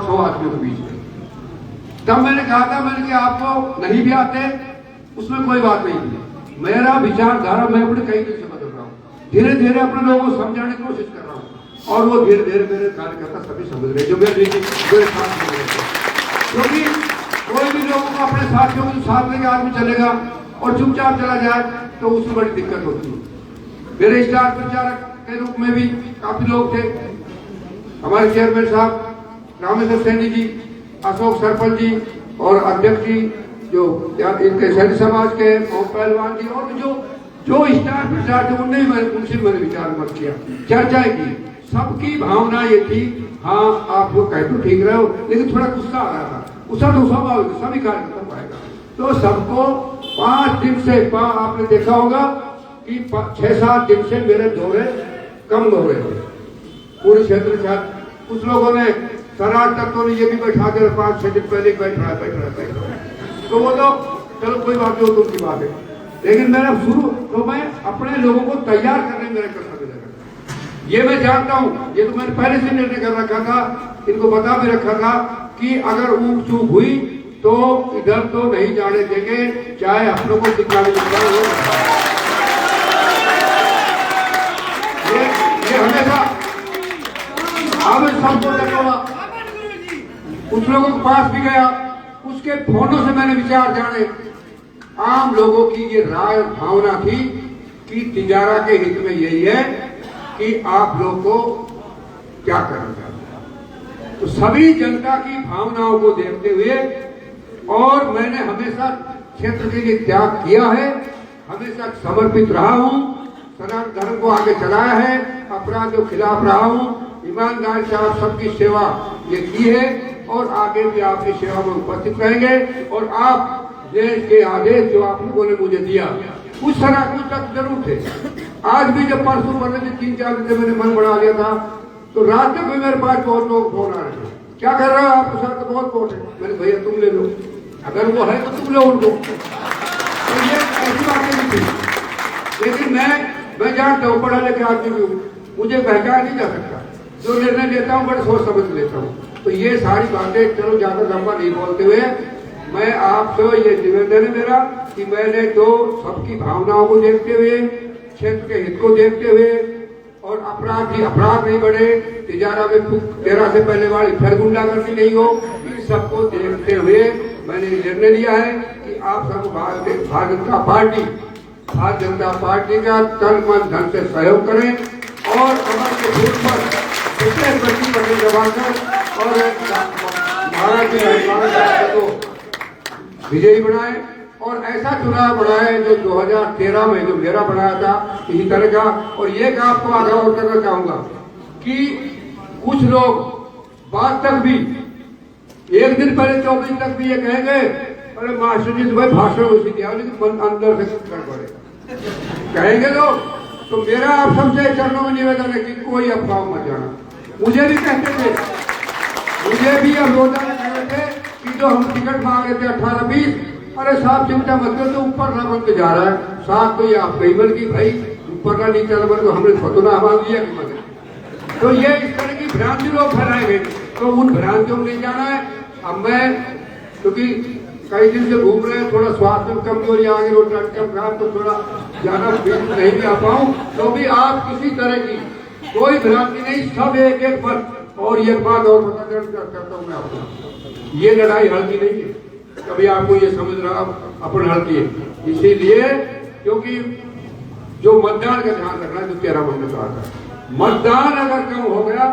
100 आदमियों के बीच में। तब मैंने कहा था, मैंने कि आपको नहीं भी आते उसमें कोई बात नहीं थी। मेरा विचारधारा मैं अपने कई दिन से बदल रहा हूँ, धीरे धीरे अपने लोगों को समझाने की कोशिश कर रहा हूँ, और वो धीरे धीरे मेरे कार्यकर्ता सभी समझ रहे जो मेरे साथ में रहे। क्योंकि कोई भी लोगों को अपने साथियों के साथ लेके आदमी चलेगा और चुपचाप चला जाए तो उसमें बड़ी दिक्कत होती है। मेरे स्टार प्रचारक के रूप में भी काफी लोग थे, हमारे चेयरमैन साहब रामेश्वर सैनी जी, अशोक सरपंच जी और अध्यक्ष जी जो इनके सैन्य समाज के पहलवान जी, और जो स्टार प्रचारक थे उनसे मैंने विचार विमर्श किया, चर्चा की। सबकी भावना ये थी, हाँ आप लोग कहते तो ठीक रहे हो, लेकिन थोड़ा गुस्सा आ रहा था। गुस्सा तो स्वाभाविक सभी कार्यक्रम पाएगा। तो सबको 5 दिन से आपने देखा होगा कि 6-7 दिन से मेरे दौरे कम हो रहे थे पूरे क्षेत्र से। कुछ लोगों ने शरारत तत्वों ने ये भी बैठा के 5-6 दिन पहले बैठ रहा है, तो वो लोग चलो कोई बात नहीं, हो तो उनकी बात है। लेकिन मेरा शुरू तो मैं अपने लोगों को तैयार करने में मेरा कर्तव्य लगा। ये मैं जानता हूँ, ये तो मैंने पहले से निर्णय कर रखा था, इनको बता भी रखा था कि अगर ऊक चूक हुई तो इधर तो नहीं जाने देंगे, चाहे अपनों को कितना भी नुकसान हो। ये हमेशा अब सबको देखा, कुछ लोगों के पास भी गया, उसके फोनों से मैंने विचार जाने। आम लोगों की ये राय और भावना थी कि तिजारा के हित में यही है कि आप लोग को क्या करना चाहते हैं। तो सभी जनता की भावनाओं को देखते हुए, और मैंने हमेशा क्षेत्र के लिए त्याग किया है, हमेशा समर्पित रहा हूं, सनातन धर्म को आगे चलाया है, अपराधियों के खिलाफ रहा हूं, ईमानदार से आप सबकी सेवा ये की है, और आगे भी आपकी सेवा में उपस्थित रहेंगे। और आप देश के आदेश जो आप लोगों ने मुझे दिया, कुछ तक जरूर थे। आज भी जब परसों पहले 3-4 दिन से मैंने मन बढ़ा लिया था, तो रात में भी मेरे पास बहुत लोग फोन आ रहे थे, क्या कर रहे हो आपके साथ तो बहुत फोन है। मैंने भैया तुम ले लो, अगर वो है तो तुम लो उनको। तो ये ऐसी बातें नहीं थी। लेकिन मैं जानता हूँ, पढ़ा लिखा आदमी भी हूँ, मुझे बहकाया नहीं जा सकता। जो निर्णय लेता हूँ बड़े सोच समझ लेता हूँ। तो ये सारी बातें चलो ज्यादा लंबा नहीं बोलते हुए, मैं आपसे ये निवेदन है मेरा कि मैंने तो सबकी भावनाओं को देखते हुए, क्षेत्र के हित को देखते हुए, और अपराध नहीं बढ़े, तिजारा में 13 से पहले वाली फिर गुंडागर्दी नहीं हो, इन सबको देखते हुए मैंने निर्णय लिया है कि आप सब भारतीय जनता पार्टी का तन मन धन से सहयोग करें, और कमर के फूल पर बत्ती बटन दबाकर और भारत को विजयी बनाए, और ऐसा चुनाव बनाए जो 2013 में जो मेरा बनाया था इसी तरह का। और ये आपको आग्रह करना चाहूंगा कि कुछ लोग बाद तक भी, एक दिन पहले 24 तक भी ये कहेंगे, अरे मास्टर जी तुम्हें भाषण उसी दिया, लेकिन अंदर से गड़बड़े कहेंगे लोग। तो मेरा आप सबसे चरणों में निवेदन है कि कोई अफवाह मत जाना। मुझे भी कहते थे, मुझे भी अब रोजाना कह रहे थे कि जो हम टिकट मांग रहे थे 18-20, अरे साहब चिंता मत करो, तो ऊपर ना बन के जा रहा है, साथ तो ये आप कही बन की भाई ऊपर ना नीचे ना बन, तो हमने फतुना हवा दिया कि मत। तो ये इस तरह की भ्रांति लोग फैलाएंगे, तो उन भ्रांतियों में नहीं जाना है। अब मैं क्योंकि कई दिन से घूम रहे हैं, थोड़ा स्वास्थ्य में कमजोरी आ गई, तो थोड़ा ज्यादा नहीं भी आ पाऊँ, तो भी आप किसी तरह की कोई भ्रांति नहीं, सब एक पर। और ये बात और करता हूँ मैं आपको, ये लड़ाई हल्की नहीं है, कभी आपको ये समझ रहा अपन हल्की है। इसीलिए क्योंकि जो मतदान का ध्यान रखना है, जो 13 महीने का आता है, मतदान अगर कम हो गया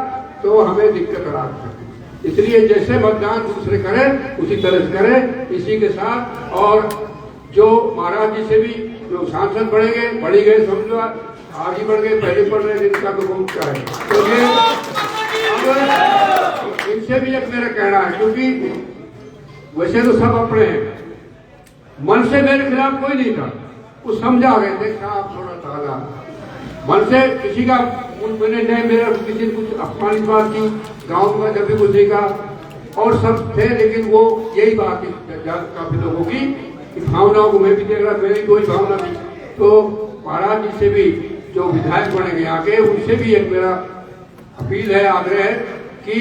तो हमें दिक्कत आ सकती है। इसलिए जैसे मतदान दूसरे करें उसी तरह से करें। इसी के साथ, और जो महाराज जी से भी जो सांसद बढ़ेंगे, बढ़ी गए समझो, आगे बढ़ गए, पहले पढ़ रहे जिनका तो बहुत क्या है, तो ये इनसे भी एक मेरा कहना है, क्योंकि वैसे तो सब अपने हैं, मन से मेरे खिलाफ कोई नहीं था, कुछ समझा गए थे साहब थोड़ा ताला मन से किसी का मैंने नहीं, मेरा किसी ने कुछ अपमानित बात की गाँव में जब भी कुछ देखा, और सब थे। लेकिन वो यही बात है काफी लोगों की भावनाओं को मैं भी देख रहा, मेरी कोई भावना थी। तो महाराज जी से भी जो विधायक बनेंगे आगे, उनसे भी एक मेरा अपील है, आग्रह है कि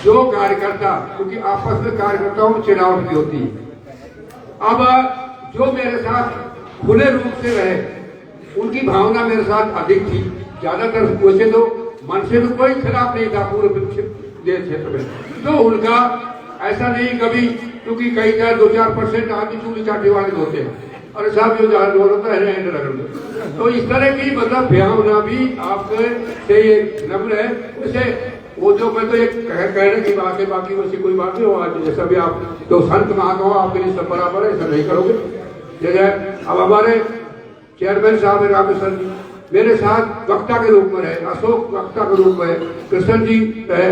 जो कार्यकर्ता, क्योंकि आपस में कार्यकर्ताओं में चिढ़ावट होती है, अब जो मेरे साथ खुले रूप से रहे उनकी भावना मेरे साथ अधिक थी। ज्यादातर वैसे तो मन से तो कोई खिलाफ नहीं था पूरे क्षेत्र में, तो उनका ऐसा नहीं कभी, क्योंकि कई 2-4% आदमी चूड़ी चाटे वाले होते हैं और साहब जो होता है, तो इस तरह की मतलब भावना भी आपके से ये नम्र है। उसे वो जो मैं तो एक कहने की बात है, बाकी वैसी कोई बात नहीं हो। आज जैसा भी आप तो संत महात्मा आपके लिए सब बराबर है, ऐसा नहीं करोगे। जैसे अब हमारे चेयरमैन साहब रामेश्वर जी मेरे साथ वक्ता के रूप में रहे, अशोक वक्ता के रूप में, कृष्ण जी है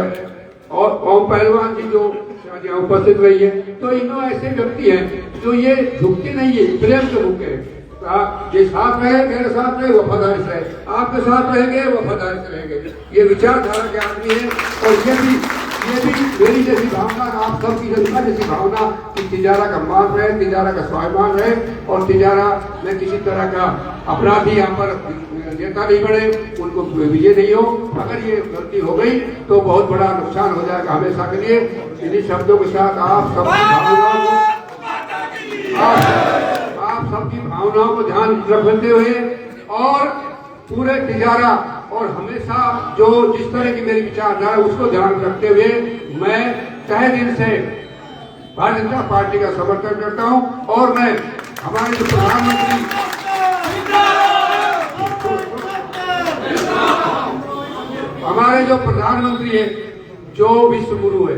और ओम पहलवान जी जो यहाँ उपस्थित रही है। तो इन्हों ऐसे व्यक्ति हैं जो ये झुकते नहीं है, प्रेम से झुके। ये साथ रहे, मेरे साथ रहे, वफादारी से, आपके साथ रहेंगे, वफादारी से रहेंगे, ये विचारधारा के आदमी है। और ये भी मेरी जैसी भावना, आप सबकी जनता जैसी भावना कि तिजारा का मान रहे, तिजारा का स्वाभिमान रहे और तिजारा में किसी तरह का अपराधी यहाँ पर नेता नहीं बने, उनको विजय नहीं हो। अगर ये गलती हो गई तो बहुत बड़ा नुकसान हो जाएगा हमेशा के लिए। इन्हीं शब्दों के साथ आप सबकी भावनाओं को ध्यान रखते हुए और पूरे तिजारा और हमेशा जो जिस तरह की मेरी विचारधारा है उसको ध्यान रखते हुए मैं तहे दिल से भारतीय जनता पार्टी का समर्थन करता हूं। और मैं हमारे जो प्रधानमंत्री है, जो विश्व गुरु है,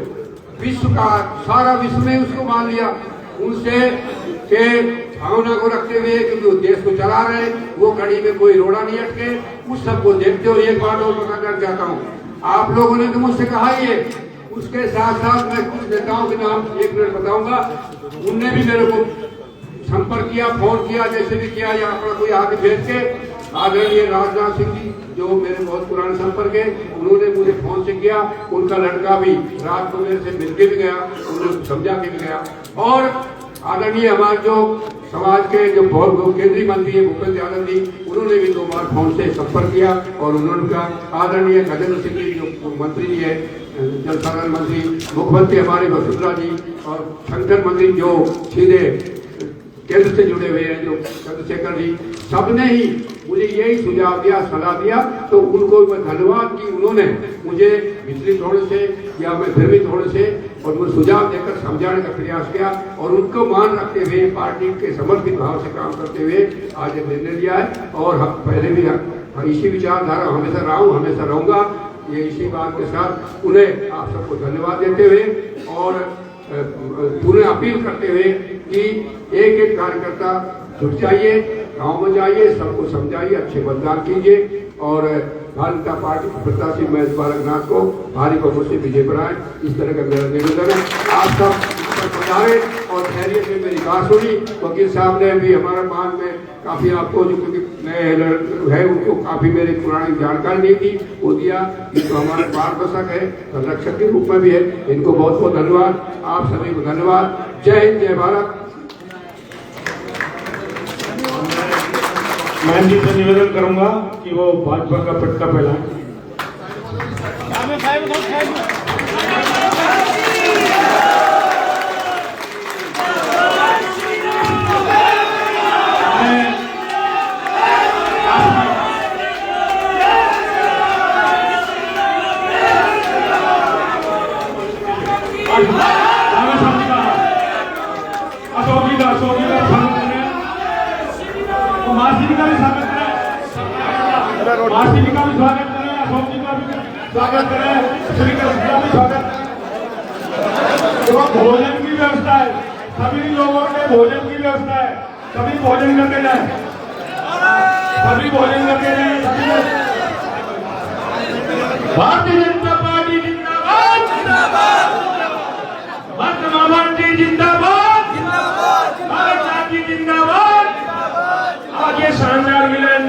विश्व का सारा विश्व ने उसको मान लिया, उनसे के भावना को रखते हुए, क्योंकि वो देश को चला रहे, वो कड़ी में कोई रोड़ा नहीं अटके, उस सबको देखते हुए एक बात और बताना चाहता हूँ। आप लोगों ने तो मुझसे कहा ही है, उसके साथ साथ मैं कुछ नेताओं के नाम 1 मिनट बताऊंगा। उनने भी मेरे को संपर्क किया, फोन किया, जैसे भी किया या अपना कोई आगे भेज के। आदरणीय राजनाथ सिंह जी जो मेरे बहुत पुराने संपर्क है, उन्होंने मुझे फोन से किया। उनका लड़का भी रात को मेरे से मिलके भी गया, उन्होंने समझा के भी गया। और आदरणीय हमारे जो समाज के जो केंद्रीय मंत्री है भूपेंद्र यादव जी, उन्होंने भी 2 बार फोन से संपर्क किया और उन्होंने कहा। आदरणीय गजेंद्र सिंह जी जो मंत्री जी है, जल संसाधन मंत्री, मुख्यमंत्री हमारे वसुंधरा जी और संगठन मंत्री जो सीधे केंद्र से जुड़े हुए हैं, जो चंद्रशेखर जी, सबने ही मुझे यही सुझाव दिया, सलाह दिया। तो उनको मैं धन्यवाद कि उन्होंने मुझे पिछले थोड़े से या मैं फिर भी थोड़े से और मुझे सुझाव देकर समझाने का प्रयास किया और उनको मान रखते हुए पार्टी के समर्पित भाव से काम करते हुए आज निर्णय लिया है। और हम पहले भी इसी विचारधारा हमेशा रहा हूँ, हमेशा रहूंगा। ये इसी बात के साथ उन्हें आप सबको धन्यवाद देते हुए और पुनः अपील करते हुए कि एक एक कार्यकर्ता जुट जाइए, गाँव में जाइए, सबको समझाइए, अच्छे मतदान कीजिए और भारतीय जनता पार्टी के प्रत्याशी महेश बालकनाथ को भारी बहुमत से विजय बनाए। इस तरह का मेरा निवेदन है। आप सब पधारे और धैर्य से मेरी बात सुनी। वकील साहब ने भी हमारे मान में काफी आपको जो नए है उनको काफी मेरी पुरानी जानकारी नहीं थी, वो दिया। ये तो हमारे मार्गदर्शक है, संरक्षक के रूप में भी है। इनको बहुत बहुत धन्यवाद, आप सभी को धन्यवाद। जय हिंद, जय भारत। मैं जी से निवेदन करूंगा कि वो भाजपा का पट्टा फैलाएं। मासी जी का भी स्वागत करें, अशोक जी का भी स्वागत करें, श्री कृष्ण का भी स्वागत करें। तो भोजन की व्यवस्था है, सभी लोगों के भोजन की व्यवस्था है, सभी भोजन करके जाए, सभी भोजन करके जाए। भारतीय जनता पार्टी जिंदाबाद, वर्तमान जी जिंदाबाद, भारत जी जिंदाबाद। आज ये शानदार मिलन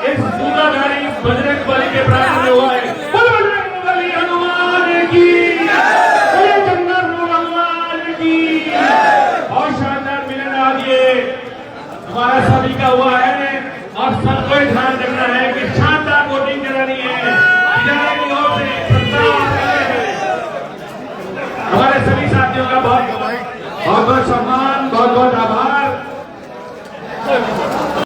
इस दूधाधारी बजरंग बली के प्रांगण में हुआ है। बजरंग बली हनुमान की, चंद्र हनुमान की। और शानदार मिलन आज ये हमारा सभी का हुआ है और सबको ध्यान रखना है कि शानदार वोटिंग करानी है। की ओर से सभी साथियों का